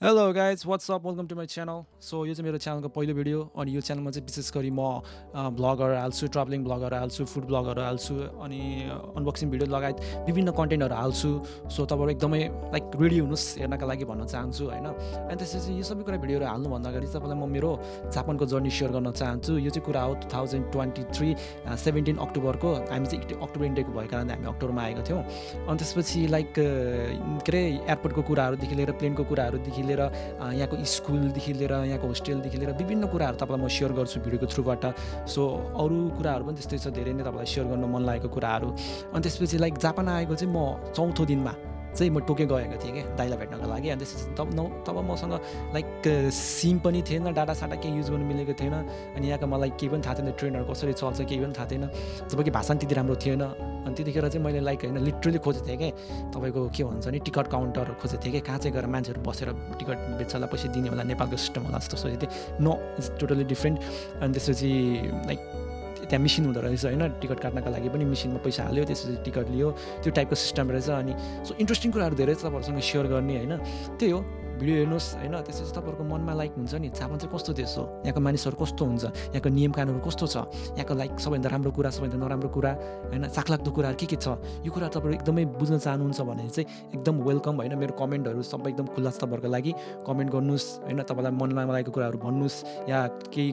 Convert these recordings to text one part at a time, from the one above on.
Hello guys what's up welcome to my channel so यो चाहिँ मेरो च्यानलको पहिलो भिडियो अनि यो च्यानलमा चाहिँ विशेष गरी म ब्लगहरू हाल्छु ट्राभलिङ ब्लगहरू हाल्छु फुड ब्लगहरू हाल्छु अनि अनबक्सिङ भिडियो लगायत विभिन्न कन्टेन्टहरू हाल्छु सो तपाईँहरू एकदमै लाइक रेडी हुनुहोस् हेर्नका लागि भन्न चाहन्छु होइन अनि त्यसपछि यो सबै कुरा भिडियोहरू हाल्नुभन्दा अगाडि तपाईँलाई म मेरो जापानको जर्नी सेयर गर्न चाहन्छु यो चाहिँ कुरा हो 2023 17 अक्टोबरको हामी चाहिँ अक्टोबर इन्टेक भएको कारणले हामी अक्टोबरमा आएको थियौँ अनि त्यसपछि लाइक के अरे एयरपोर्टको कुराहरूदेखि लिएर प्लेनको कुराहरूदेखि लिएर यहाँको स्कुलदेखि लिएर यहाँको होस्टेलदेखि लिएर विभिन्न कुराहरू तपाईँलाई म सेयर गर्छु भिडियोको थ्रुबाट सो अरू कुराहरू पनि त्यस्तै छ धेरै नै तपाईँलाई सेयर गर्न मन लागेको कुराहरू अनि त्यसपछि लाइक जापान आएको चाहिँ म 4औं दिनमा चाहिँ म टोकियो गएको थिएँ क्या दाइलाई भेट्नको लागि अनि त्यसपछि तब मसँग लाइक सिम पनि थिएन डाटा साटा केही युज गर्नु मिलेको थिएन अनि यहाँको मलाई केही पनि थाहा थिएन ट्रेनहरू कसरी चल्छ केही पनि थाहा थिएन जबकि भाषा त्यति राम्रो थिएन अनि त्यतिखेर चाहिँ मैले लाइक होइन लिटरली खोजेको थिएँ क्या तपाईँको के भन्छ नि टिकट काउन्टर खोजेको थिएँ कि कहाँ चाहिँ गएर मान्छेहरू बसेर टिकट बेच्नलाई पैसा दिने होला नेपालको सिस्टम होला जस्तो सोचेको थिएँ नो इट्स टोटली डिफ्रेन्ट अनि त्यसपछि लाइक त्यहाँ मिसिन हुँदो रहेछ होइन टिकट काट्नका लागि पनि मिसिनमा पैसा हाल्यो त्यसपछि टिकट लियो त्यो टाइपको सिस्टम रहेछ अनि सो इन्ट्रेस्टिङ कुराहरू धेरै छ तपाईँहरूसँग सेयर गर्ने होइन त्यही हो भिडियो हेर्नुहोस् होइन त्यसपछि तपाईँहरूको मनमा लाइक हुन्छ नि जापान चाहिँ कस्तो देश हो यहाँको मानिसहरू कस्तो हुन्छ यहाँको नियम कानुनहरू कस्तो छ यहाँको लाइक सबैभन्दा राम्रो कुरा सबैभन्दा नराम्रो कुरा होइन चाखलाग्दो कुराहरू के छ यो कुरा तपाईँहरू एकदमै बुझ्न चाहनुहुन्छ भने चाहिँ एकदम वेलकम होइन मेरो कमेन्टहरू सबै एकदम खुल्ला छ तपाईँहरूको लागि कमेन्ट गर्नुहोस् होइन तपाईँलाई मनमा लागेको कुराहरू भन्नुहोस् या केही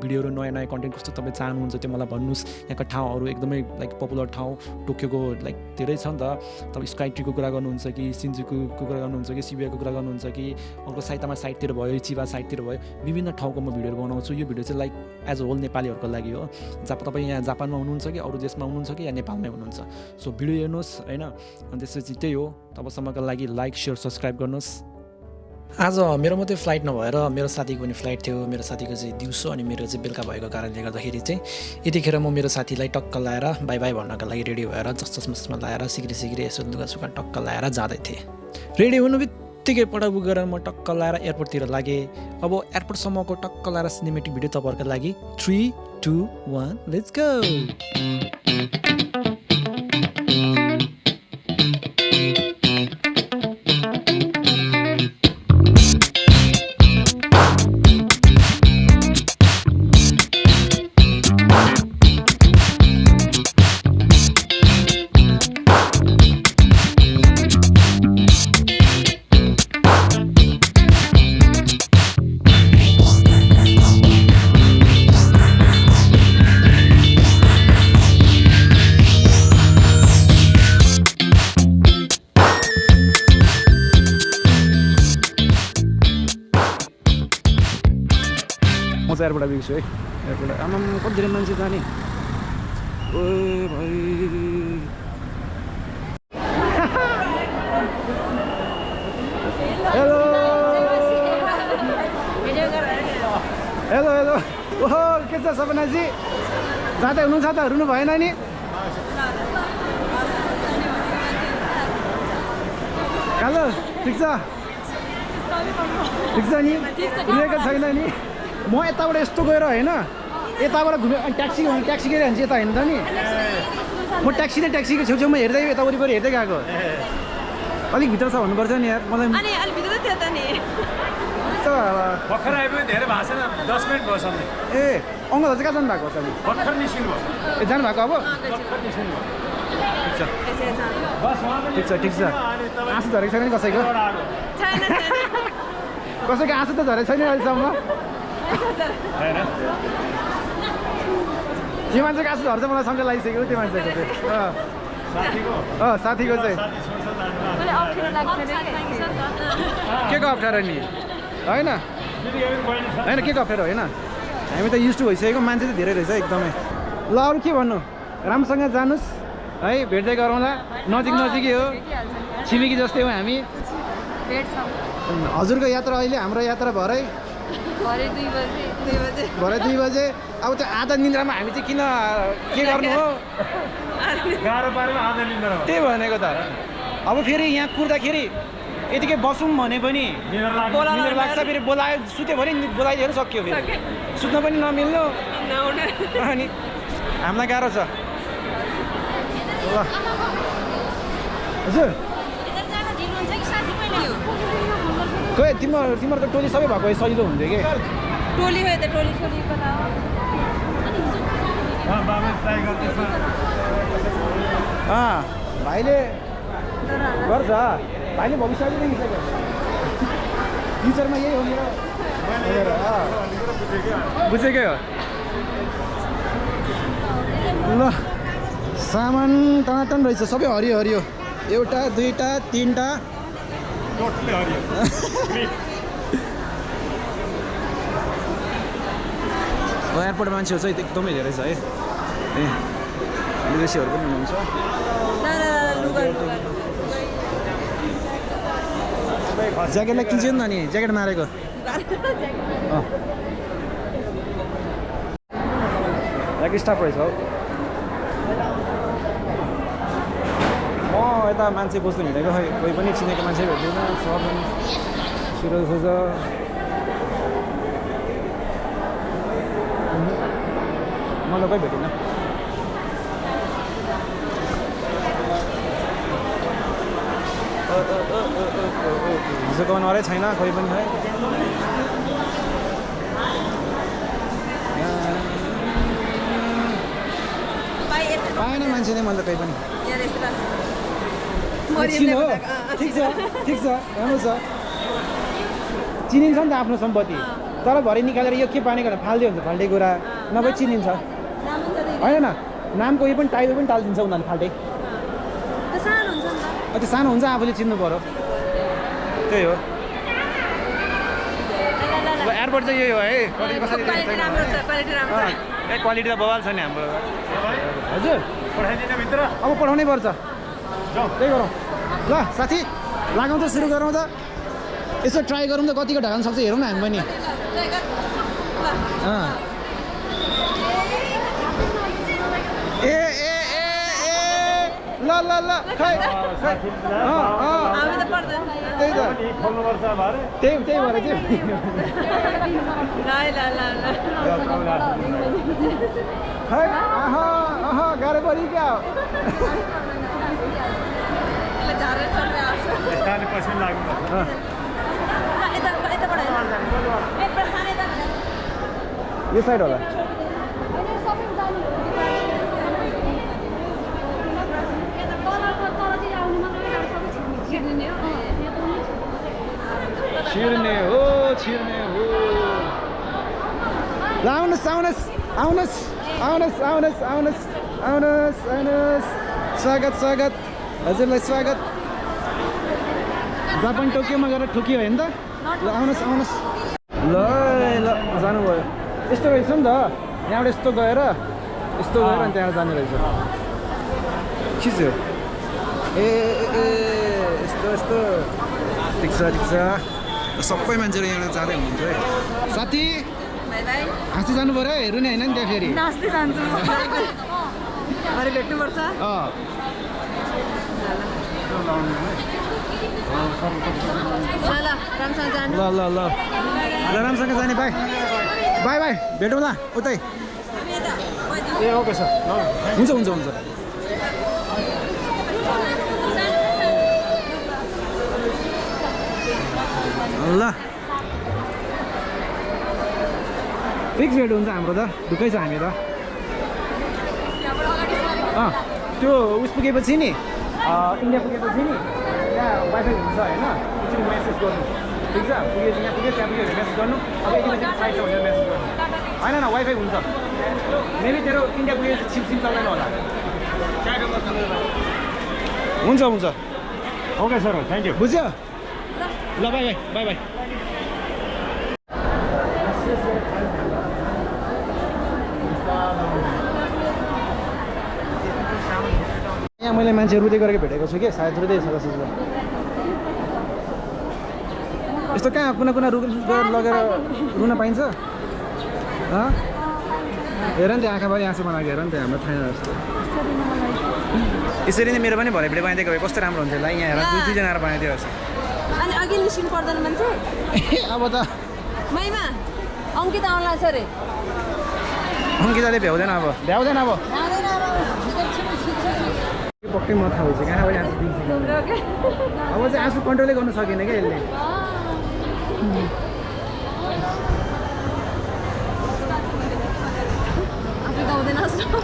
भिडियोहरू नयाँ नयाँ कन्टेन्ट कस्तो तपाईँ चाहनुहुन्छ त्यो मलाई भन्नुहोस् यहाँको ठाउँहरू एकदमै लाइक पपुलर ठाउँ टोकियोको लाइक धेरै छ नि त तपाईँ स्काई ट्रीको कुरा गर्नुहुन्छ कि सिन्जुकुको कुरा गर्नुहुन्छ कि सिबियाको कुरा गर्नुहुन्छ कि अर्को साइतामा साइडतिर भयो चिबा साइडतिर भयो विभिन्न ठाउँको म भिडियोहरू बनाउँछु यो भिडियो चाहिँ लाइक एज अ होल नेपालीहरूको लागि हो तपाईँ यहाँ जापानमा हुनुहुन्छ कि अरू देशमा हुनुहुन्छ कि या नेपालमै हुनुहुन्छ सो भिडियो हेर्नुहोस् होइन अनि त्यसपछि त्यही हो तबसम्मको लागि लाइक सेयर सब्सक्राइब गर्नुहोस् आज मेरो मात्रै फ्लाइट नभएर मेरो साथीको पनि फ्लाइट थियो मेरो साथीको चाहिँ दिउँसो अनि मेरो चाहिँ बेलुका भएको कारणले गर्दाखेरि चाहिँ यतिखेर म मेरो साथीलाई टक्क लाएर बाई बाई भन्नको लागि रेडी भएर चस्मा लाएर सिक्री यसो लुगासुगा टक्क लाएर जाँदै थिएँ रेडी हुनु बित्तिकै पटाबुक गरेर म टक्क लाएर एयरपोर्टतिर लागेँ अब एयरपोर्टसम्मको टक्क लाएर सिनेमेटिक भिडियो तपाईँहरूको लागि 3, 2, 1 लेट्स गो म चाहिँ एयरपोर्ट आइपुग्छु है एयरपोर्ट आमा कति धेरै मान्छे जाने ओ भाइ हेलो हेलो हेलो ओहो के छ सपनाजी जाँदै हुनुहुन्छ त रुनु भएन नि हेलो ठिक छ नि रुनेको छैन नि म यताबाट यस्तो गएर होइन यताबाट घुमे ट्याक्सी गइरहन्छ यता होइन त नि म ट्याक्सीको छेउछेउमा हेर्दै यता वरिपरि हेर्दै गएको अलिक भित्र छ भन्नुपर्छ नि यार मलाई ए अङ्कलहरू चाहिँ कहाँ जानु भएको छ ए जानु भएको अब ठिक छ आँसु झरेको छैन नि कसैको आँसु त झरेको छैन अहिलेसम्म यो मान्छेको आँसु झर्छ मलाई सँगै लागिसक्यो त्यो मान्छेको चाहिँ साथीको चाहिँ के को अप्ठ्यारो नि होइन के को अप्ठ्यारो होइन हामी त युज टु भइसकेको मान्छे चाहिँ धेरै रहेछ एकदमै ल अरू के भन्नु राम्रोसँग जानुहोस् है भेट्दै गरौँला नजिकै हो छिमेकी जस्तै हो हामी हजुरको यात्रा अहिले हाम्रो यात्रा भरै 2 बजे अब त्यो आधा निन्द्रामा हामी चाहिँ किन के गर्नु हो गाह्रो पारेको आधा निन्द्रा हो त्यही भनेको त अब फेरि यहाँ कुर्दाखेरि यतिकै बसौँ भने पनि निन्द्रा लाग्छ फेरि बोलायो सुत्यो भने बोलाइदिएर सक्यो फेरि सुत्न पनि नमिल्नु अनि हामीलाई गाह्रो छ ल हजुर खोइ तिम्रो त टोली सबै भएको सजिलो हुन्थ्यो कि टोली हो त टोली सोली बनाओ बाबा ट्राई गर्दैछ भाइले गर्छ भाइले भविष्य पनि देखिसक्यो फ्युचरमा यही हो मेरो बुझेकै हो ल सामान टनाटन रहेछ सबै हरियो हरियो एउटा दुईटा तिनटा टोटली हरियो एयरपोर्ट मान्छेहरू चाहिँ एकदमै धेरै छ है ए विदेशीहरू पनि हुनुहुन्छ ज्याकेटलाई किन्छु नि अनि ज्याकेट मारेको स्टाफ रहेछ हौ म यता मान्छे खोज्नु हिँडेको खै कोही पनि चिनेको मान्छे भेट्दैन सब सुरज खोज मलाई कोही भेटिनँ हिजो गाउनुवारै छैन कोही पनि है पाएन मान्छे नै मैले त कोही पनि हो ठिक छ राम्रो छ चिनिन्छ नि त आफ्नो सम्पत्ति तर भरे निकालेर यो के पानी गरेर फाल्दै हुन्छ फाल्टै कुरा नभए चिनिन्छ होइन न नामको यो पनि टाइपो पनि टालिदिन्छ उनीहरूले फाल्टै त्यो सानो हुन्छ आफूले चिन्नु पऱ्यो त्यही हो एयरपोर्ट चाहिँ यही हो है क्वालिटी त बवाल छ नि हाम्रो हजुर पठाइदिनु भित्र अब पठाउनै पर्छ त्यही गरौँ ल साथी लगाउँ त सुरु गरौँ त यसो ट्राई गरौँ त कतिको ढाल्न सक्छ हेरौँ न हामी पनि ए ए ए ए ल ल ल खै त्यही त खोल्नुपर्छ भरे त्यही भएर चाहिँ खै गाह्रो पऱ्यो क्या यस्ताले पछि लाग्नुपर्छ यो साइड होला छिर्ने हो ल आउनुहोस् स्वागत हजुरलाई स्वागत जापान टोकियोमा गएर ठोकियो होइन त ल आउनुहोस् ल जानुभयो यस्तो रहेछ नि त यहाँबाट यस्तो गएर अनि त्यहाँ जाने रहेछ खिच्यो ए यस्तो ठिक छ सबै मान्छेहरू यहाँबाट जाँदै हुनुहुन्छ है साथी हाँस्दै जानु पऱ्यो हेर्नु नि होइन नि त्यहाँ फेरि नाच्दै जान्छु अरे भेट्नुपर्छ ल राम्रोसँग जाने बाई भेटौँ ल उतै ए ओके सर हुन्छ ल फिक्स भेट हुन्छ हाम्रो त ढुक्कै छ हामी त त्यो उस पुगेपछि नि इन्डिया पुगेपछि नि त्यहाँ वाइफाई हुन्छ होइन एकचोटि मेसेज गर्नु ठिक छ पुगेपछि यहाँ पुग्यो त्यहाँ पुग्यो भने मेसेज गर्नु अब यति बजी फ्लाइट छ भनेर मेसेज गर्नु होइन वाइफाई हुन्छ मेबी तेरो इन्डिया पुगेपछि सिम चल्दैन होला हुन्छ ओके सर थ्याङ्क यू बुझ्यो ल बाई यहाँ मैले मान्छे रुँदै गरेको भेटेको छु कि सायद रुँदै छ कसैको यस्तो कहाँ कुना लगेर रुन पाइन्छ हेर नि त्यो आँखाभरि आँसु बनाएको हेर नि त्यो हाम्रो थाहा जस्तो यसरी नै मेरो पनि भरे भिडियो बनाइदिएको भए कस्तो राम्रो हुन्थ्यो होला यहाँ हेर दुईजना आएर बनाइदियो अनि अघि निस्किनु पर्दैन मान्छे अब त मैमा अङ्किता आउला छ अरे अङ्किताले भ्याउँदैन अब पक्कै म थाहा हुन्छ कहाँ अब चाहिँ आँसु कन्ट्रोलै गर्नु सकेन क्या यसले आफै त आउँदैन जस्तो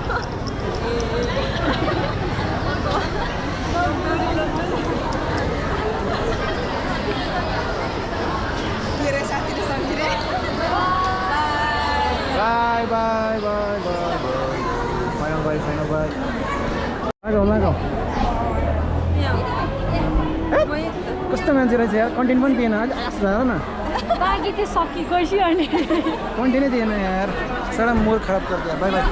के रे साथीले सम्झिरे Bye, bye, bye, bye, bye. Final bye, final bye. Lago. कस्तो मान्छे रहेछ यार कन्टेन्ट पनि दिएन हेर न बाँकी चाहिँ सकिगएपछि अनि कन्टेन्टै दिएन यार सारा मोड खराब गरिदियो बाई बाई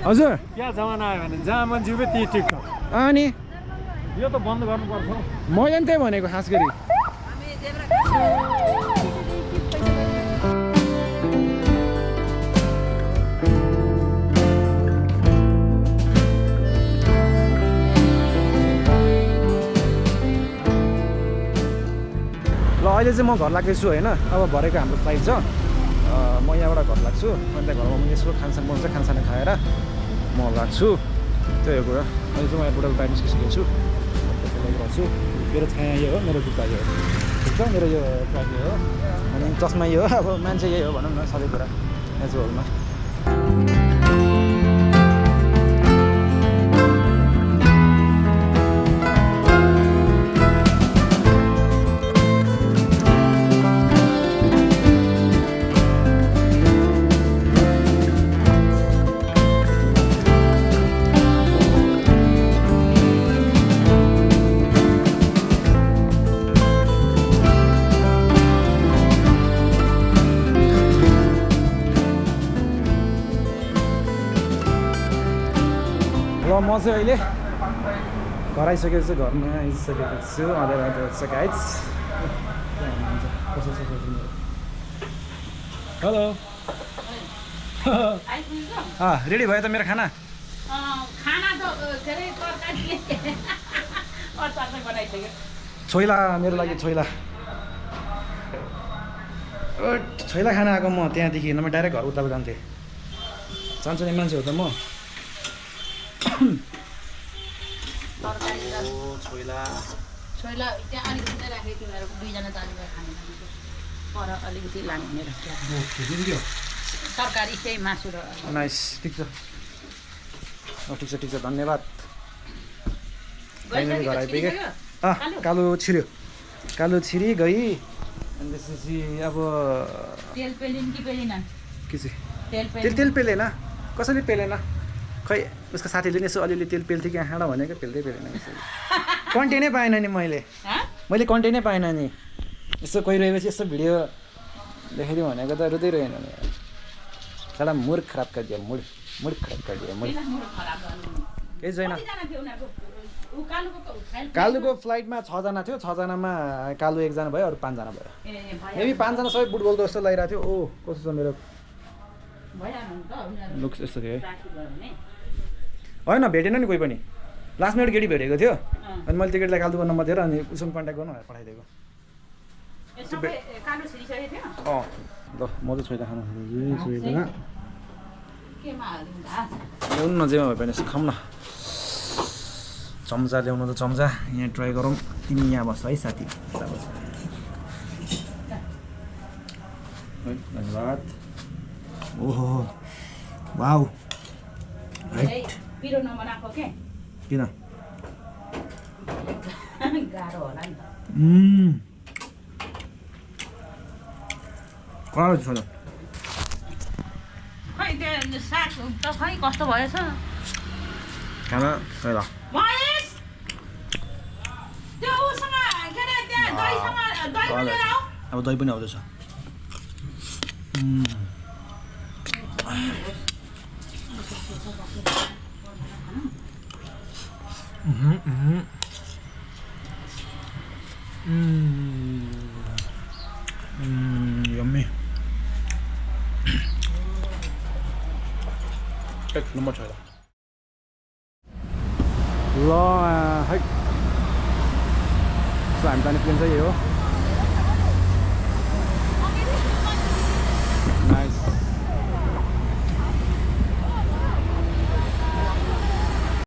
हजुर क्या जमाना आयो भने जहाँ मान्छे उभियो त्यही टिकटक अनि यो त बन्द गर्नुपर्छ हौ मैले पनि त्यही भनेको खास गरी ल अहिले चाहिँ म घर लाग्दैछु होइन अब भरेको हाम्रो फ्लाइट छ म यहाँबाट घर लाग्छु अनि त्यहाँ घरमा म यसो खानसान बनाउँछ खानसाना खाएर म लाग्छु त्यही हो कुरा अहिले चाहिँ म यहाँ बुढाको बाहिर निस्किसकेको छु त्यसलाई गर्छु मेरो छाया यो हो मेरो जुत्ता यो हो ठिक छ मेरो यो ट्र्याक यो हो अनि चस्मा यो हो अब मान्छे यही हो भनौँ न सबै कुरा एजुअलमा ल म चाहिँ अहिले घर आइसकेको छु घरमा आइसकेको छु आधा रात छ गाइज हेलो रेडी भयो त मेरो खाना खाना त के अरे तरकारी अचार बनाइसक्यो छोइला मेरो लागि छोइला छोइला खाना आएको म त्यहाँदेखि नभए डाइरेक्ट घर उता जान्थेँ चान्चुने मान्छे हो त म छोइला छोइला त्यहाँ अलिकति नै राखेको तिमीहरू दुईजना जानुभयो खाने पर अलिकति लाने मेरो तरकारी चाहिँ मासु र नाइस ठिक छ ठिक छ धन्यवाद फाइनली घर आइपुगेँ कालो छिरी गई अनि त्यसपछि अब तेल पेलिन् कि पेलिन के चाहिँ तेल पेलेन कसैले पेलेन खै उसको साथीले नि यसो अलिअलि तेल पेल्थ्यो कि हाँडा भनेको पेल्दैन कन्टेन्टै पाएन नि मैले कन्टेन्टै पाएन नि यसो कोही रहेपछि यस्तो भिडियो देखाइदिउँ भनेको त रुँदै रहेन नि सारा मुड खराब गरिदियो मुड खराब गरिदियो केही छैन कालुको फ्लाइटमा 6 जना थियो 6 जनामा कालु 1 जना भयो अरू 5 जना भयो मेबी 5 जना सबै बुट बोल्दो जस्तो लागिरहेको थियो ओ कस्तो छ मेरो लुक्स यस्तो थियो है होइन भेटेन नि कोही पनि लास्टमा एउटा केटी भेटेको थियो अनि मैले त्यो केटीलाई कालुको नम्बर दिएर अनि उसको कन्ट्याक्ट गर्नु भनेर पठाइदिएको ल म चाहिँ छोइला खाना छोइला ल्याउनु न जेमा भए पनि यसो खाऊँ न चम्चा ल्याउनु त चम्चा यहाँ ट्राई गरौँ तिमी यहाँ बस्छ है साथी धन्यवाद ओहो वाउ राइट पिरो नबनाएको के किन गाह्रो होला नि कडा छ खै त्यो साग त खै कस्तो भएछ खाना ल महेश त्यो उसँग के अरे त्यहाँ दहीसँग दही लिएर आऊ अब दही पनि आउँदैछ यम्मी एक नम्बर छ ल है सो हामी जाने प्लेन चाहिँ यही हो नाइस